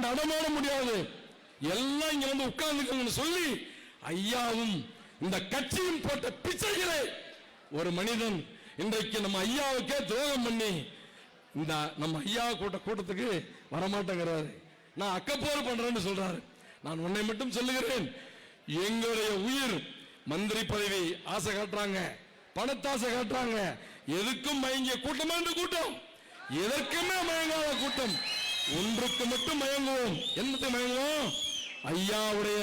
நடமாட முடியாது, எல்லாம் இங்க வந்து உட்கார்ந்துக்கணும்னு சொல்லி ஐயாவும் இந்த கட்சியும் போட்ட பிச்சைகளை ஒரு மனிதன் இன்றைக்கு நம்ம ஐயாவுக்கே துரோகம் பண்ணி இந்த நம்ம ஐயா கூட்டத்துக்கு வரமாட்டேங்கிறாரு. நான் அக்கப்போர் பண்றேன்னு சொல்றாரு. நான் உன்னை மட்டும் சொல்லுகிறேன், எங்களுடைய உயிர் மந்திரி பதவி ஆசை காட்டுறாங்க, பணத்தாசை காட்டுறாங்க, எதுக்கும் மயங்கிய கூட்டம் என்று கூட்டம், எதற்குமே மயங்காத கூட்டம். ஒன்றுக்கு மட்டும் மயங்குவோம். என்னத்துக்கு மயங்குவோம்? ஐயாவுடைய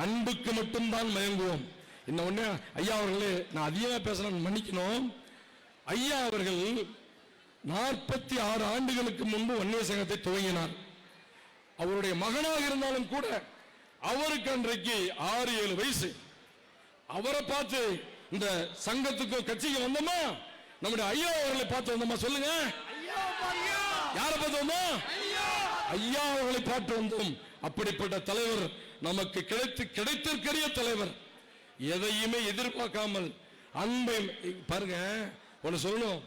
அன்புக்கு மட்டும்தான் மயங்குவோம். இன்னொன்னு ஐயா அவர்களே, நான் அதிகமா பேசணும், மன்னிக்கணும். ஐயா அவர்கள் 46 ஆண்டுகளுக்கு முன்பு வன்னிய சங்கத்தை துவங்கினார். அவருடைய மகனாக இருந்தாலும் கூட அவருக்கு அன்றைக்கு 6-7 வயசு. அவரை பார்த்து இந்த சங்கத்துக்கும் கட்சிக்கு வந்தோமா? நம்முடைய ஐயா அவர்களை பார்த்து வந்தோமா? சொல்லுங்க, யாரை பார்த்து வந்தோம்? ஐயா அவர்களை பார்த்து வந்தோம். அப்படிப்பட்ட தலைவர் நமக்கு கிடைத்திருக்கிற தலைவர். எதையுமே எதிர்பார்க்காமல் அன்பை பாருங்க. ஒன்னு சொல்லணும்,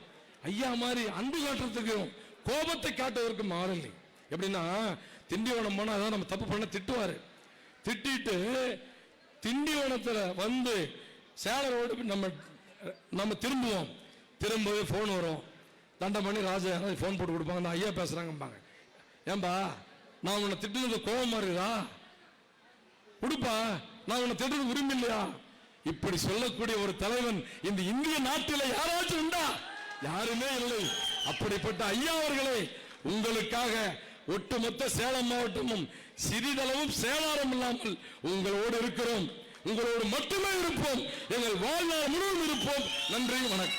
ஐயா மாதிரி அன்பு காட்டுறதுக்கும் கோபத்தை காட்டுவதற்கு மாறலை. எப்படின்னா, திண்டிவனம் போனா அதான் நம்ம தப்பு பண்ண திட்டுவாரு. திட்டிட்டு திண்டிவனத்துல வந்து சேலரோடு நம்ம திரும்புவோம். திரும்பவே போன் வரும். தண்டமணி ராஜா போன் போட்டு கொடுப்பாங்க, நான் ஐயா பேசுறாங்கம்பாங்க. ஏன்பா நான் உன்னை திட்டுறது கோபம் மாறுதா? கொடுப்பா, நான் உன்னை திட்டுறது உரிமை இல்லையா? இப்படி சொல்லக்கூடிய ஒரு தலைவன் இந்த இந்திய நாட்டில் யாராச்சும் உண்டா? யாருமே இல்லை. அப்படிப்பட்ட ஐயா அவர்களே, உங்களுக்காக ஒட்டுமொத்த சேலம் மாவட்டமும் சிறிதளவும் சேதாரம் இல்லாமல் உங்களோடு இருக்கிறோம். உங்களோடு மட்டுமே இருப்போம். எங்கள் வாழ்நாள் முழுவதும் இருப்போம். நன்றி, வணக்கம்.